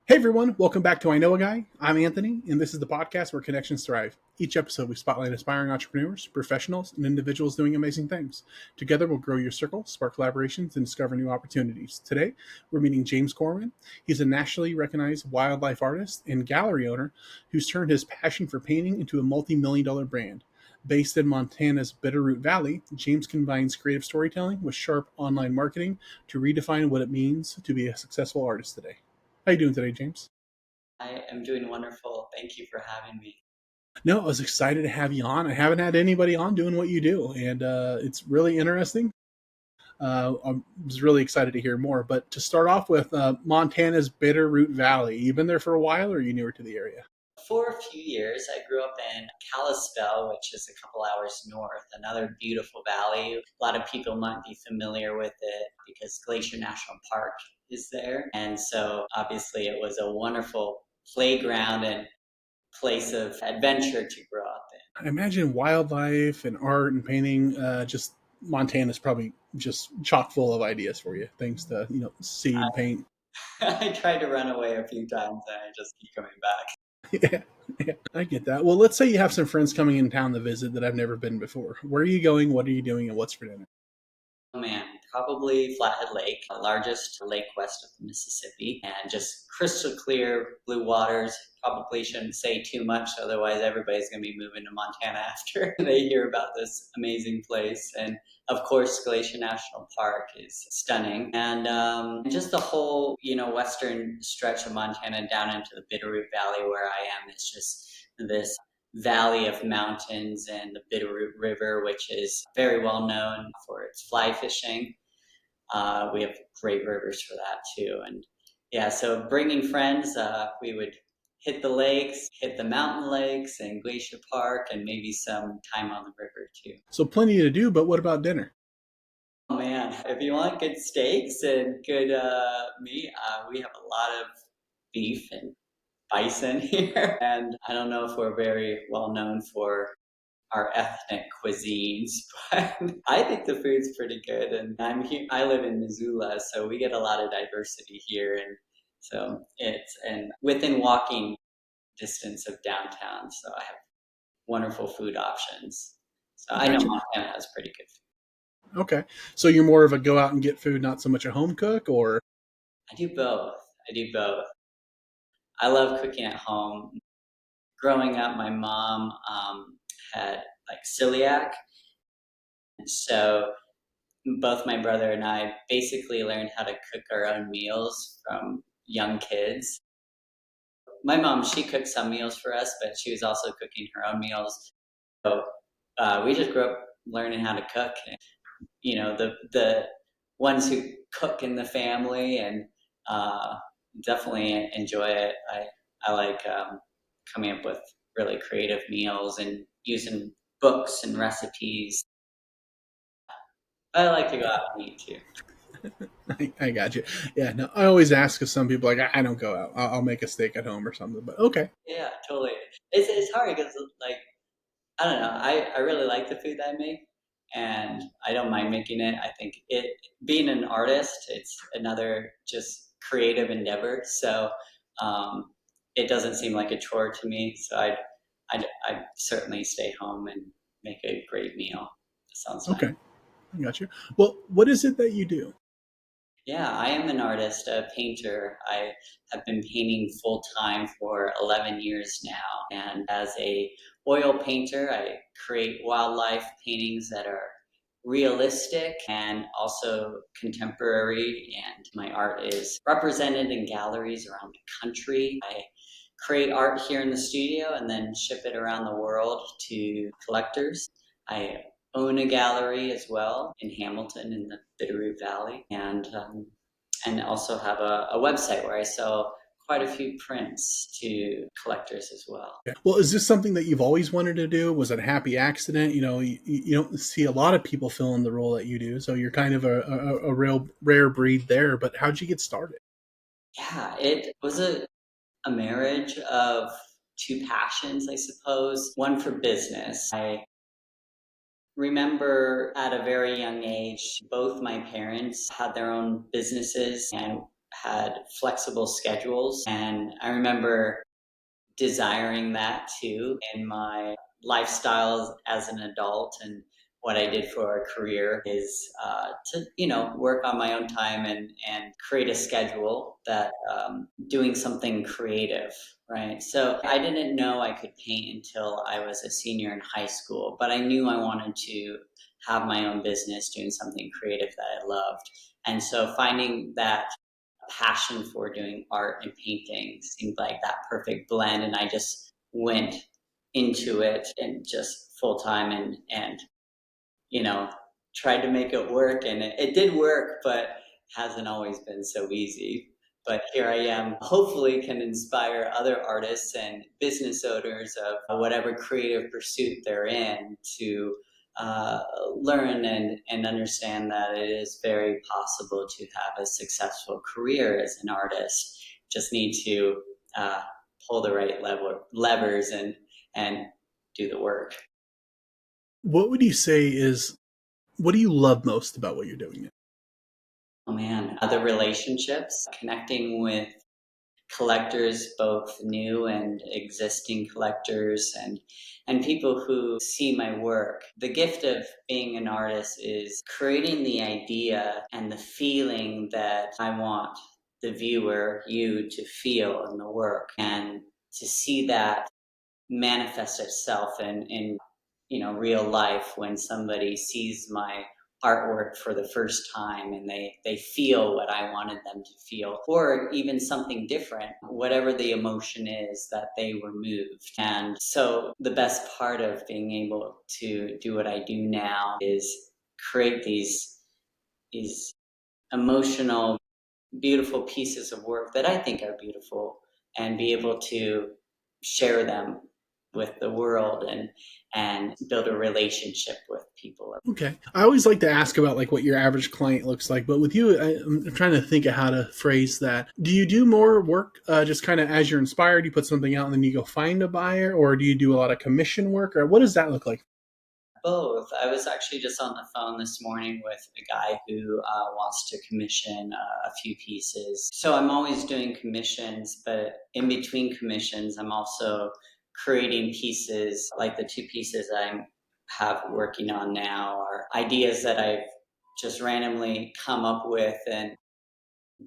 Hey everyone, welcome back to I Know a Guy. I'm Anthony, and this is the podcast where connections thrive. Each episode, we spotlight aspiring entrepreneurs, professionals, and individuals doing amazing things. Together, we'll grow your circle, spark collaborations, and discover new opportunities. Today, we're meeting James Corwin. He's a nationally recognized wildlife artist and gallery owner who's turned his passion for painting into a multi-million-dollar brand. Based in Montana's Bitterroot Valley, James combines creative storytelling with sharp online marketing to redefine what it means to be a successful artist today. How you doing today, James? I am doing wonderful. Thank you for having me. No, I was excited to have you on. I haven't had anybody on doing what you do, and it's really interesting. I was really excited to hear more. But to start off with, Montana's Bitterroot Valley. You been there for a while, or are you newer to the area? For a few years, I grew up in Kalispell, which is a couple hours north, another beautiful valley. A lot of people might be familiar with it because Glacier National Park is there. And so obviously it was a wonderful playground and place of adventure to grow up in. I imagine wildlife and art and painting. Just Montana's probably just chock full of ideas for you, things to see and paint. I tried to run away a few times and I just keep coming back. Yeah, yeah, I get that. Well, let's say you have some friends coming in town to visit that I've never been before. Where are you going? What are you doing? And what's for dinner? Oh man, probably Flathead Lake, the largest lake west of the Mississippi, and just crystal clear blue waters. Probably shouldn't say too much, otherwise everybody's going to be moving to Montana after they hear about this amazing place. And of course, Glacier National Park is stunning, and just the whole western stretch of Montana down into the Bitterroot Valley where I am is just this valley of mountains and the Bitterroot River, which is very well known for its fly fishing. We have great rivers for that too. And yeah, so bringing friends, we would hit the lakes, hit the mountain lakes and Glacier Park, and maybe some time on the river too. So plenty to do, but what about dinner? Oh man, if you want good steaks and good meat, we have a lot of beef and bison here. And I don't know if we're very well known for our ethnic cuisines, but I think the food's pretty good. And I'm here. I live in Missoula, so we get a lot of diversity here, and so it's and within walking distance of downtown. So I have wonderful food options. So I know Gotcha. Montana has pretty good food. Okay. So you're more of a go out and get food, not so much a home cook, or I do both. I do both. I love cooking at home. Growing up, my mom had like celiac, and so both my brother and I basically learned how to cook our own meals from young kids. My mom, she cooked some meals for us, but she was also cooking her own meals. So we just grew up learning how to cook. And, the ones who cook in the family, and uh, definitely enjoy it. I like coming up with really creative meals and using books and recipes. I like to go out and eat too. I got you. Yeah, no, I always ask because some people like I don't go out. I'll make a steak at home or something. But okay, Yeah, totally. It's hard because like I don't know. I really like the food that I make, and I don't mind making it. I think it being an artist, it's another just creative endeavor. So um, it doesn't seem like a chore to me. So I'd certainly stay home and make a great meal. That sounds nice. okay, I got you. Well, what is it that you do? Yeah, I am an artist, a painter. I have been painting full time for 11 years now. And as a oil painter, I create wildlife paintings that are realistic and also contemporary. And my art is represented in galleries around the country. I create art here in the studio and then ship it around the world to collectors. I own a gallery as well in Hamilton in the Bitterroot Valley, and also have a website where I sell quite a few prints to collectors as well. Yeah. Well, is this something that you've always wanted to do? Was it a happy accident? You don't see a lot of people fill in the role that you do, so you're kind of a real rare breed there. But how'd you get started? Yeah, it was a marriage of two passions, I suppose. One for business. I remember at a very young age, both my parents had their own businesses and had flexible schedules. And I remember desiring that too in my lifestyle as an adult. And what I did for a career is to, work on my own time and create a schedule that doing something creative, right? So I didn't know I could paint until I was a senior in high school, but I knew I wanted to have my own business doing something creative that I loved. And so finding that passion for doing art and painting seemed like that perfect blend, and I just went into it and just full time and you know tried to make it work, and it did work, but hasn't always been so easy. But here I am, hopefully can inspire other artists and business owners of whatever creative pursuit they're in to uh, learn and understand that it is very possible to have a successful career as an artist. Just need to uh, pull the right levers and do the work. What would you say is what do you love most about what you're doing? Oh man, other relationships, connecting with collectors, both new and existing collectors, and people who see my work. The gift of being an artist is creating the idea and the feeling that I want the viewer, you, to feel in the work, and to see that manifest itself in real life when somebody sees my artwork for the first time and they feel what I wanted them to feel, or even something different, whatever the emotion is that they were moved. And so the best part of being able to do what I do now is create these emotional, beautiful pieces of work that I think are beautiful, and be able to share them with the world and build a relationship with people. Okay. I always like to ask about like what your average client looks like, but with you, I'm trying to think of how to phrase that. Do you do more work just kind of as you're inspired? You put something out and then you go find a buyer, or do you do a lot of commission work, or what does that look like? Both. I was actually just on the phone this morning with a guy who wants to commission a few pieces. So I'm always doing commissions, but in between commissions, I'm also creating pieces. Like the two pieces I have working on now are ideas that I've just randomly come up with and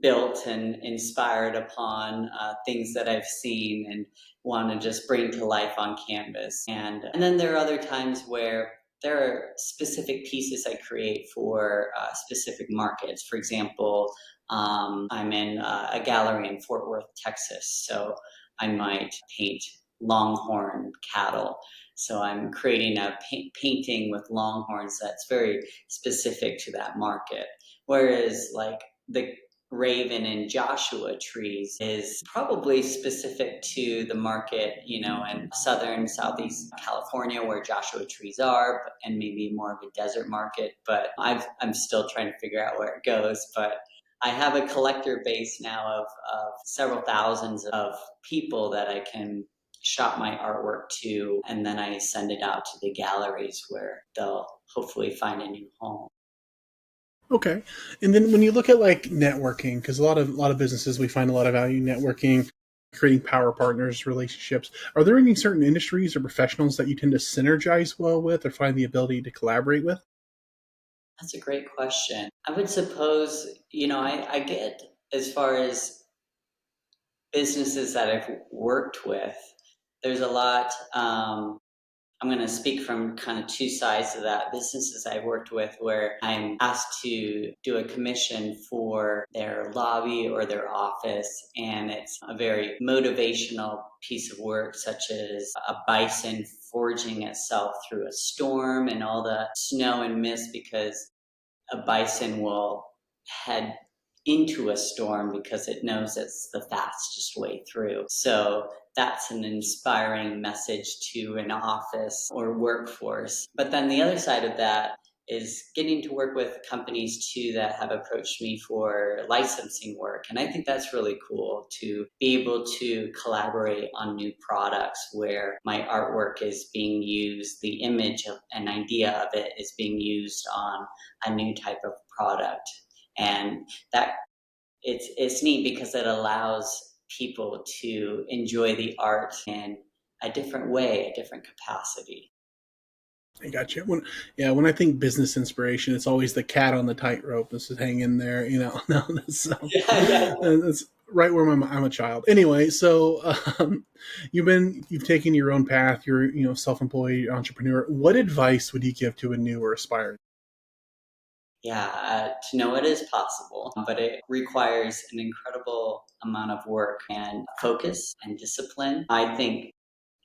built and inspired upon things that I've seen and want to just bring to life on canvas. And then there are other times where there are specific pieces I create for specific markets. For example, I'm in a gallery in Fort Worth, Texas, so I might paint longhorn cattle. So I'm creating a painting with longhorns that's very specific to that market. Whereas, like, the Raven and Joshua trees is probably specific to the market, in southern, southeast California where Joshua trees are, and maybe more of a desert market. But I'm still trying to figure out where it goes. But I have a collector base now of several thousands of people that I can shop my artwork to, and then I send it out to the galleries where they'll hopefully find a new home. Okay. And then when you look at like networking, because a lot of businesses we find a lot of value in networking, creating power partners, relationships. Are there any certain industries or professionals that you tend to synergize well with or find the ability to collaborate with? That's a great question. I would suppose, I get, as far as businesses that I've worked with, there's a lot. I'm going to speak from kind of two sides of that. Businesses I've worked with where I'm asked to do a commission for their lobby or their office, and it's a very motivational piece of work, such as a bison forging itself through a storm and all the snow and mist, because a bison will head into a storm because it knows it's the fastest way through. So that's an inspiring message to an office or workforce. But then the other side of that is getting to work with companies too that have approached me for licensing work. And I think that's really cool to be able to collaborate on new products where my artwork is being used, the image of an idea of it is being used on a new type of product. And that it's neat because it allows people to enjoy the art in a different way, a different capacity. I got you. When I think business inspiration, it's always the cat on the tightrope. This is hang in there, No, Yeah, yeah. that's right where I'm a child. Anyway, so you've taken your own path. You're self-employed entrepreneur. What advice would you give to a new or aspiring? Yeah, to know it is possible, but it requires an incredible amount of work and focus and discipline. I think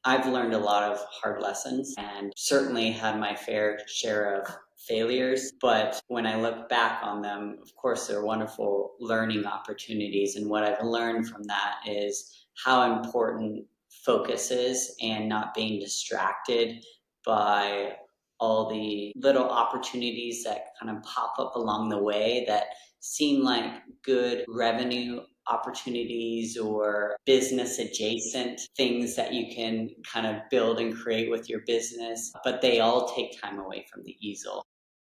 I've learned a lot of hard lessons and certainly had my fair share of failures. But when I look back on them, of course, they're wonderful learning opportunities. And what I've learned from that is how important focus is and not being distracted by all the little opportunities that kind of pop up along the way that seem like good revenue opportunities or business adjacent things that you can kind of build and create with your business, but they all take time away from the easel.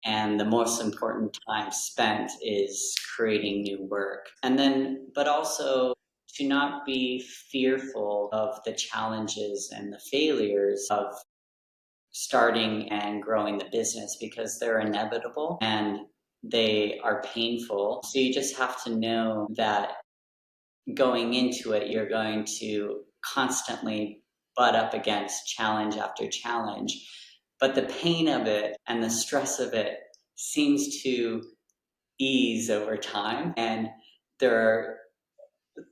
And the most important time spent is creating new work. And then, but also to not be fearful of the challenges and the failures of starting and growing the business because they're inevitable and they are painful. So you just have to know that going into it, you're going to constantly butt up against challenge after challenge. But the pain of it and the stress of it seems to ease over time. And there are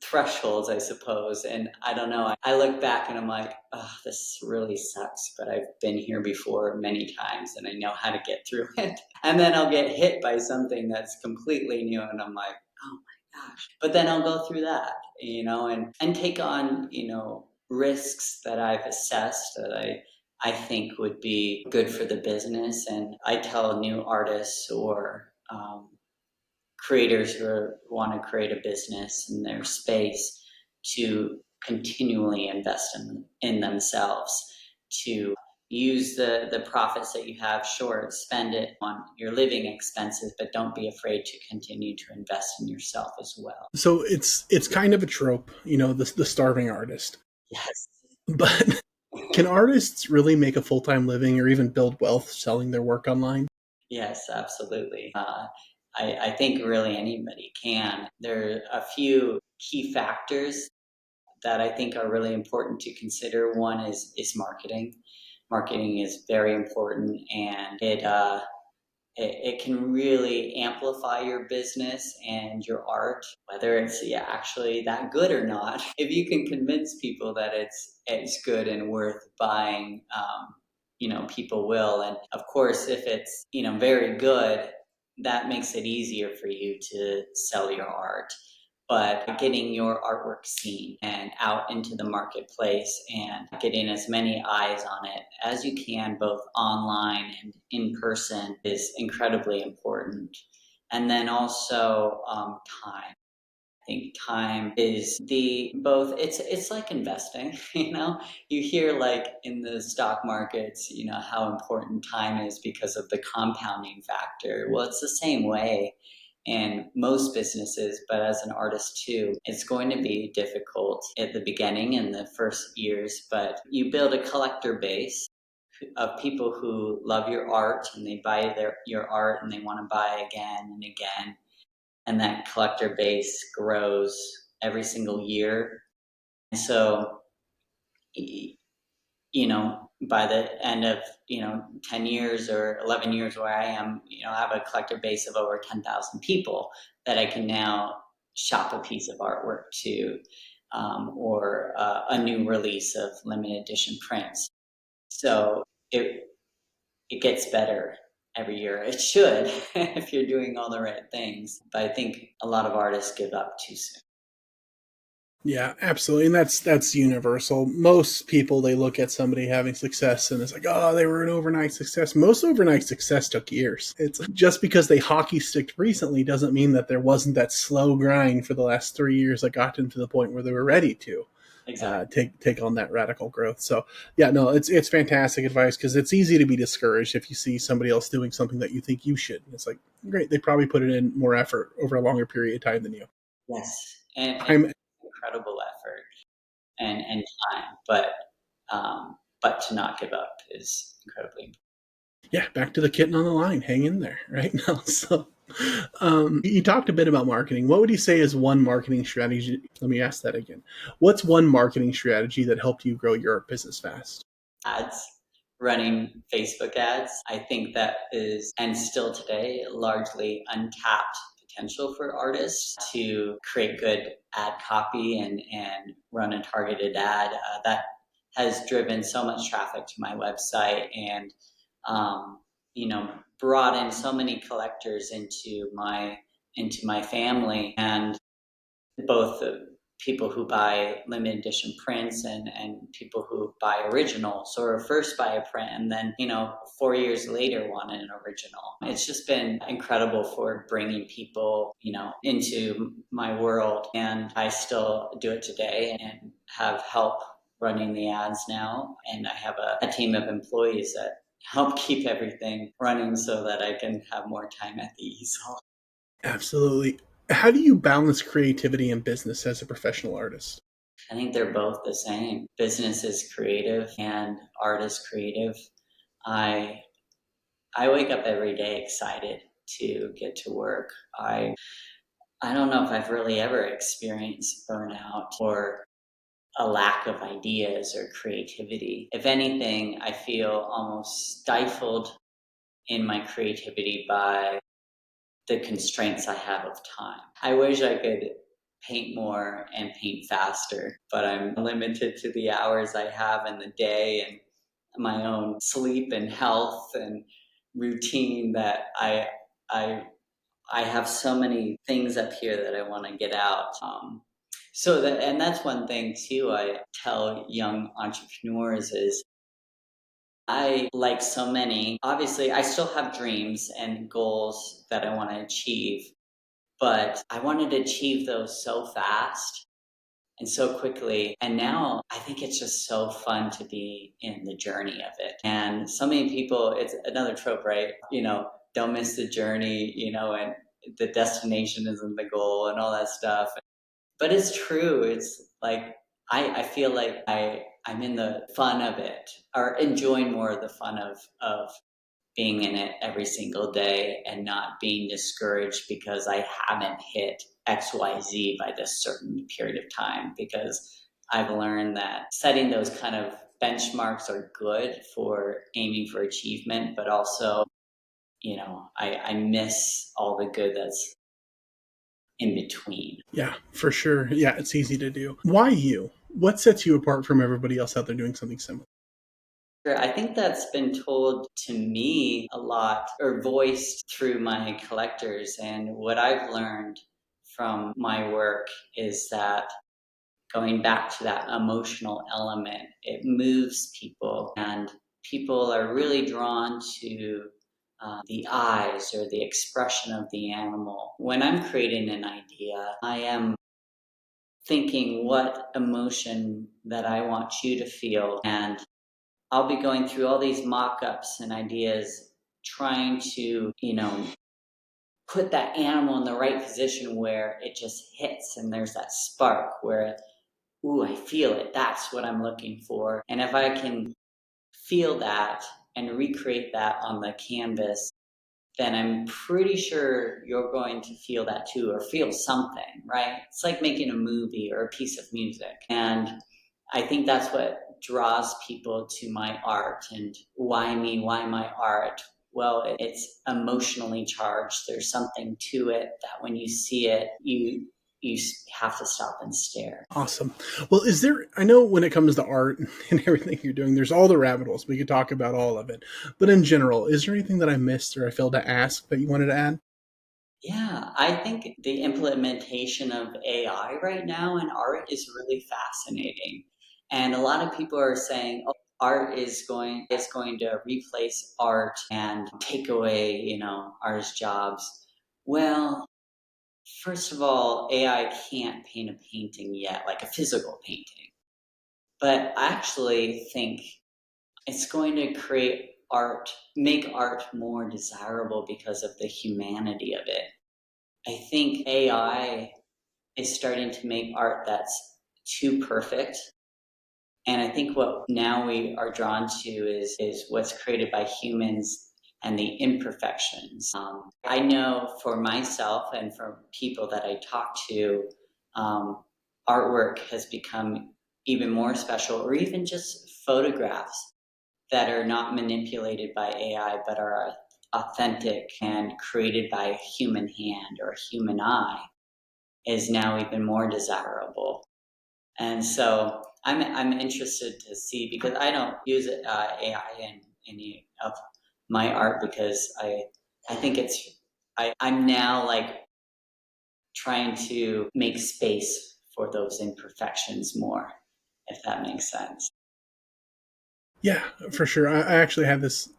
thresholds, I suppose. And I don't know. I look back and I'm like, oh, this really sucks, but I've been here before many times and I know how to get through it. And then I'll get hit by something that's completely new and I'm like, oh my gosh. But then I'll go through that, and take on, risks that I've assessed that I think would be good for the business. And I tell new artists or creators who want to create a business in their space to continually invest in themselves, to use the profits that you have, sure, spend it on your living expenses, but don't be afraid to continue to invest in yourself as well. So it's kind of a trope, the starving artist. Yes. But can artists really make a full-time living or even build wealth selling their work online? Yes, absolutely. I think really anybody can. There are a few key factors that I think are really important to consider. One is marketing. Marketing is very important, and it can really amplify your business and your art, whether it's actually that good or not. If you can convince people that it's good and worth buying, people will. And of course, if it's very good, that makes it easier for you to sell your art. But getting your artwork seen and out into the marketplace and getting as many eyes on it as you can, both online and in person, is incredibly important. And then also time. I think time is the both. It's like investing. You hear like in the stock markets, how important time is because of the compounding factor. Well, it's the same way in most businesses, but as an artist too, it's going to be difficult at the beginning in the first years, but you build a collector base of people who love your art and they buy your art and they want to buy again and again. And that collector base grows every single year. And so, by the end of, 10 years or 11 years where I am, I have a collector base of over 10,000 people that I can now shop a piece of artwork to, or a new release of limited edition prints. So it gets better every year. It should if you're doing all the right things. But I think a lot of artists give up too soon. Yeah, absolutely. And that's universal. Most people, they look at somebody having success and it's like, oh, they were an overnight success. Most overnight success took years. It's just because they hockey sticked recently doesn't mean that there wasn't that slow grind for the last 3 years that got them to the point where they were ready to Exactly. take on that radical growth. So yeah, no, it's fantastic advice because it's easy to be discouraged if you see somebody else doing something that you think you should. It's like, great, they probably put it in more effort over a longer period of time than you. Yes, and Time. incredible effort and time, but to not give up is incredibly important. Yeah, back to the kitten on the line. Hang in there, right now. So, you talked a bit about marketing. What would you say is one marketing strategy? Let me ask that again. What's one marketing strategy that helped you grow your business fast? Ads, running Facebook ads. I think that is, and still today, largely untapped potential for artists to create good ad copy and run a targeted ad. That has driven so much traffic to my website and, um, brought in so many collectors into my family, and both the people who buy limited edition prints and people who buy originals or first buy a print and then 4 years later want an original. It's just been incredible for bringing people into my world, and I still do it today and have help running the ads now, and I have a team of employees that help keep everything running so that I can have more time at the easel. Absolutely. How do you balance creativity and business as a professional artist? I think they're both the same. Business is creative and art is creative. I I wake up every day excited to get to work. I don't know if I've really ever experienced burnout or a lack of ideas or creativity. If anything, I feel almost stifled in my creativity by the constraints I have of time. I wish I could paint more and paint faster, but I'm limited to the hours I have in the day and my own sleep and health and routine that I I have so many things up here that I want to get out. And that's one thing too. I tell young entrepreneurs is I, like so many, obviously I still have dreams and goals that I want to achieve, but I wanted to achieve those so fast and so quickly. And now I think it's just so fun to be in the journey of it. And so many people, it's another trope, right? Don't miss the journey, and the destination isn't the goal and all that stuff. But it's true. It's like I feel like I'm in the fun of it, or enjoying more of the fun of being in it every single day and not being discouraged because I haven't hit XYZ by this certain period of time. Because I've learned that setting those kind of benchmarks are good for aiming for achievement, but also, I miss all the good that's in between. Yeah, for sure. Yeah, it's easy to do. Why you? What sets you apart from everybody else out there doing something similar? Sure, I think that's been told to me a lot or voiced through my collectors. And what I've learned from my work is that going back to that emotional element, it moves people, and people are really drawn to the eyes or the expression of the animal. When I'm creating an idea, I am thinking what emotion that I want you to feel, and I'll be going through all these mock-ups and ideas trying to, put that animal in the right position where it just hits and there's that spark where, ooh, I feel it. That's what I'm looking for. And if I can feel that and recreate that on the canvas, then I'm pretty sure you're going to feel that too, or feel something, right? It's like making a movie or a piece of music. And I think that's what draws people to my art. And why me? Why my art? Well, it's emotionally charged. There's something to it that when you see it, you have to stop and stare. Awesome. Well, is there, I know when it comes to art and everything you're doing, there's all the rabbit holes. We could talk about all of it. But in general, is there anything that I missed or I failed to ask that you wanted to add? Yeah, I think the implementation of AI right now in art is really fascinating. And a lot of people are saying, oh, art is going to replace art and take away, artists' jobs. Well, first of all, AI can't paint a painting yet, like a physical painting. But I actually think it's going to make art more desirable because of the humanity of it. I think AI is starting to make art that's too perfect. And I think what now we are drawn to is what's created by humans and the imperfections. I know for myself and for people that I talk to, artwork has become even more special, or even just photographs that are not manipulated by AI but are authentic and created by a human hand or a human eye is now even more desirable. And so I'm interested to see, because I don't use AI in any of my art, because I think I'm now like trying to make space for those imperfections more, if that makes sense. Yeah, for sure. I actually had this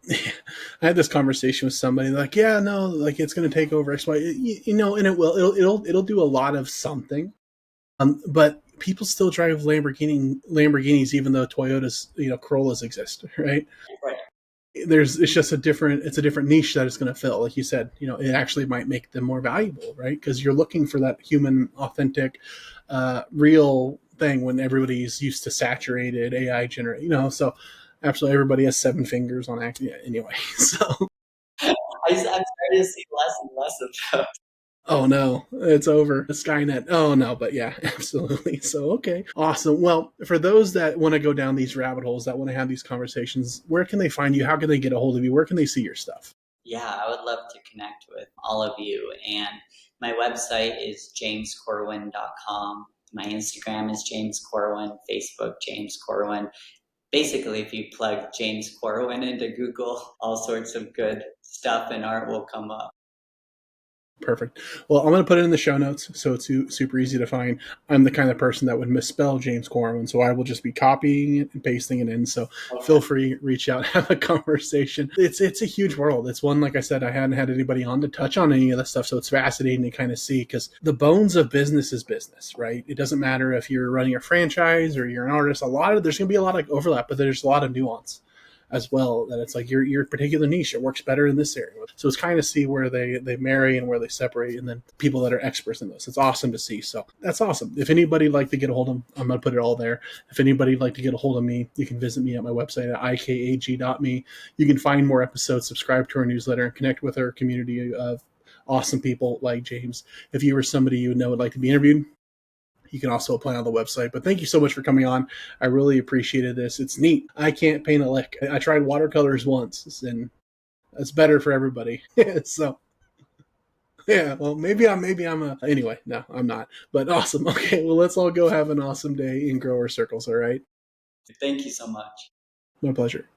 I had this conversation with somebody like, yeah, no, like it's going to take over X, Y, you know, and it will. It'll do a lot of something. But people still drive Lamborghinis, even though Toyotas, Corollas exist, right? Right. It's a different niche that it's going to fill. Like you said, it actually might make them more valuable, right? Because you're looking for that human, authentic, real thing when everybody's used to saturated AI generate. So absolutely everybody has seven fingers on acting. Yeah, anyway. So I'm starting to see less and less of those. oh no, it's over. Skynet. Oh no, but yeah, absolutely. So, okay. Awesome. Well, for those that want to go down these rabbit holes, that want to have these conversations, where can they find you? How can they get a hold of you? Where can they see your stuff? Yeah, I would love to connect with all of you. And my website is jamescorwin.com. My Instagram is James Corwin, Facebook James Corwin. Basically, if you plug James Corwin into Google, all sorts of good stuff and art will come up. Perfect. Well, I'm going to put it in the show notes so it's super easy to find. I'm the kind of person that would misspell James Corwin, so I will just be copying it and pasting it in. So Okay. feel free, reach out, have a conversation. It's a huge world. It's one, like I said, I hadn't had anybody on to touch on any of this stuff, so it's fascinating to kind of see, because the bones of business is business, right? It doesn't matter if you're running a franchise or you're an artist. There's going to be a lot of overlap, but there's a lot of nuance as well, that it's like your particular niche, it works better in this area. So it's kind of see where they marry and where they separate, and then people that are experts in this. It's awesome to see. So that's awesome. If anybody'd like to get a hold of them, I'm going to put it all there. If anybody'd like to get a hold of me, you can visit me at my website at ikag.me. You can find more episodes, subscribe to our newsletter, and connect with our community of awesome people like James. If you were somebody you know would like to be interviewed, you can also apply on the website. But thank you so much for coming on. I really appreciated this. It's neat. I can't paint a lick. I tried watercolors once, and it's better for everybody. So yeah, well, maybe I'm a anyway. No, I'm not. But awesome. Okay, well, let's all go have an awesome day in grower circles. All right. Thank you so much. My pleasure.